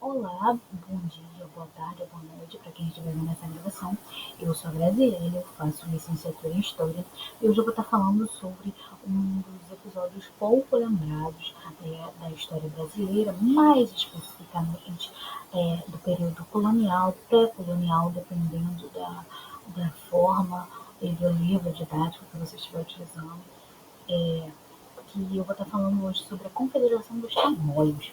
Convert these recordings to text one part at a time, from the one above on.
Olá, bom dia, boa tarde, boa noite para quem estiver vendo essa gravação. Eu sou a Graziele, eu faço licenciatura em História e hoje eu vou estar falando sobre um dos episódios pouco lembrados da história brasileira, mais especificamente do período colonial, pré-colonial, dependendo da forma e do livro didático que você estiver utilizando. Que eu vou estar falando hoje sobre a Confederação dos Tamoios.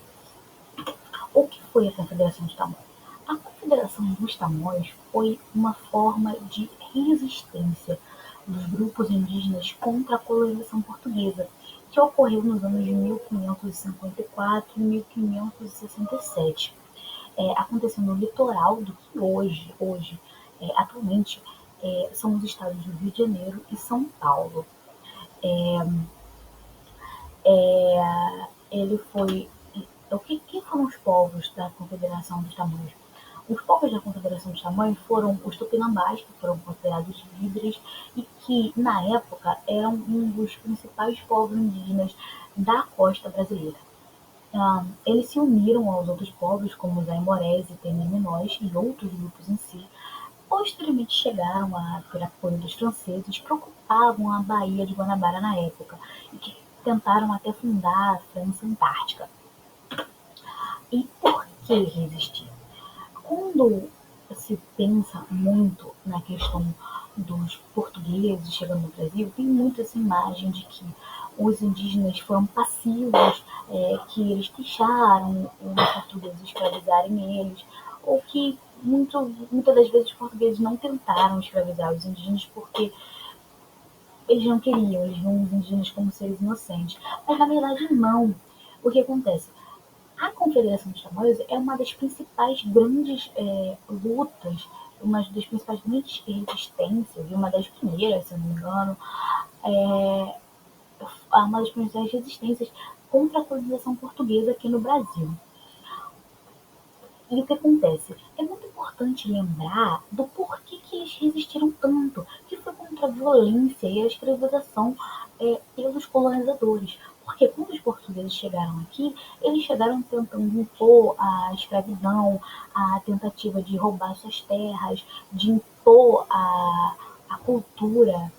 O que foi a Confederação dos Tamoios? A Confederação dos Tamoios foi uma forma de resistência dos grupos indígenas contra a colonização portuguesa, que ocorreu nos anos de 1554 e 1567. Aconteceu no litoral do que atualmente, são os estados do Rio de Janeiro e São Paulo. Ele foi quem foram os povos da Confederação dos Tamoios? Os povos da Confederação dos Tamoios foram os tupinambás, que foram considerados líderes e que, na época, eram um dos principais povos indígenas da costa brasileira. Eles se uniram aos outros povos, como os aimorés e temiminós e outros grupos em si. Posteriormente chegaram a ter apoio dos franceses, que ocupavam a Baía de Guanabara na época e que tentaram até fundar a França Antártica. E por que resistir? Quando se pensa muito na questão dos portugueses chegando no Brasil, tem muito essa imagem de que os indígenas foram passivos, que eles deixaram os portugueses escravizarem eles, ou que muitas das vezes os portugueses não tentaram escravizar os indígenas porque eles não queriam, eles viam os indígenas como seres inocentes. Mas na verdade não. O que acontece? A Confederação dos Tamoios é uma das principais grandes lutas, uma das principais grandes resistências, e uma das primeiras, se eu não me engano, uma das principais resistências contra a colonização portuguesa aqui no Brasil. E o que acontece? É muito importante lembrar do porquê que eles resistiram tanto, que foi contra a violência e a escravização pelos colonizadores. Porque quando os portugueses chegaram aqui, eles chegaram tentando impor a escravidão, a tentativa de roubar suas terras, de impor a cultura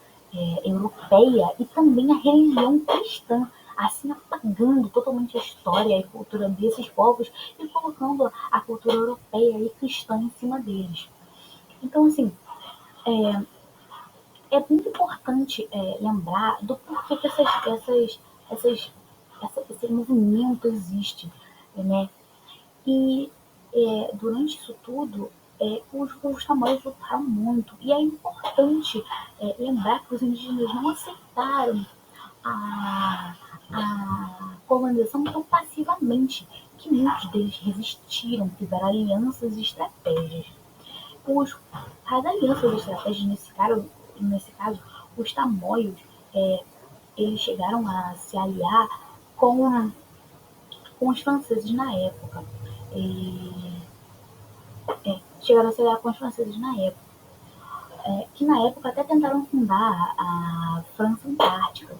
europeia e também a religião cristã, assim apagando totalmente a história e a cultura desses povos e colocando a cultura europeia e cristã em cima deles. Então, assim, é muito importante lembrar do porquê que esse movimento existe, né? E durante isso tudo, os tamoios lutaram muito. E é importante lembrar que os indígenas não aceitaram a, a colonização tão passivamente, que muitos deles resistiram, fizeram alianças e estratégias. Os, as alianças e estratégias, nesse caso, os tamoios, eles chegaram a se aliar com os franceses na época. E, chegaram a se aliar com os franceses na época. Que na época até tentaram fundar a França Antártica,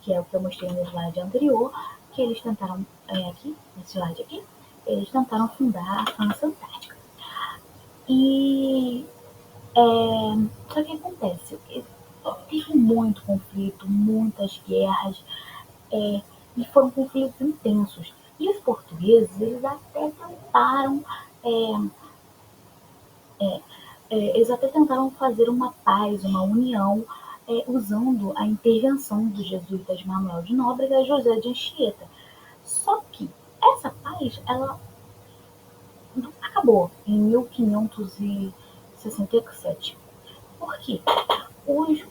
que é o que eu mostrei no slide anterior, que eles tentaram, aqui, nesse slide aqui, eles tentaram fundar a França Antártica. E só que acontece, teve muito conflito, muitas guerras, e foram conflitos intensos. E os portugueses, eles até tentaram eles até tentaram fazer uma paz, uma união, usando a intervenção dos jesuítas Manuel de Nóbrega e José de Anchieta. Só que essa paz, ela acabou em 1567. Por quê? Os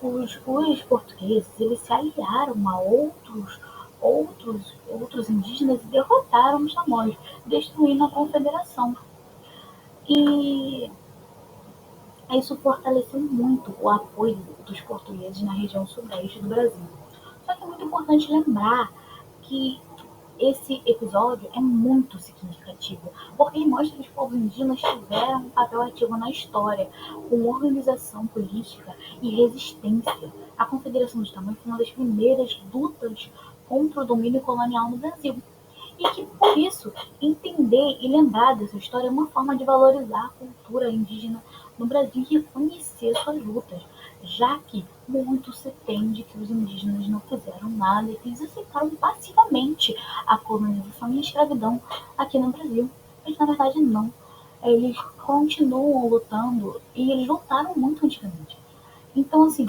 portugueses, eles se aliaram a outros indígenas e derrotaram os tamoios, destruindo a confederação. E isso fortaleceu muito o apoio dos portugueses na região sudeste do Brasil. Só que é muito importante lembrar que esse episódio é muito significativo, porque ele mostra que os povos indígenas tiveram um papel ativo na história, com organização política e resistência. A Confederação dos Tamoios foi uma das primeiras lutas contra o domínio colonial no Brasil. e que, por isso, entender e lembrar dessa história é uma forma de valorizar a cultura indígena no Brasil e reconhecer suas lutas, já que muito se tem de que os indígenas não fizeram nada e que eles aceitaram passivamente a colonização e a escravidão aqui no Brasil. Mas, na verdade, não. Eles continuam lutando e eles lutaram muito antigamente. Então, assim,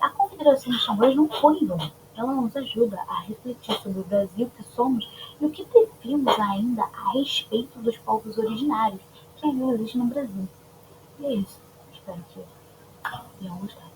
a Confederação dos Tambores não foi em vão. Ela nos ajuda a refletir sobre o Brasil que somos e o que devemos ainda a respeito dos povos originários que ainda existem no Brasil. E é isso. Espero que tenham gostado.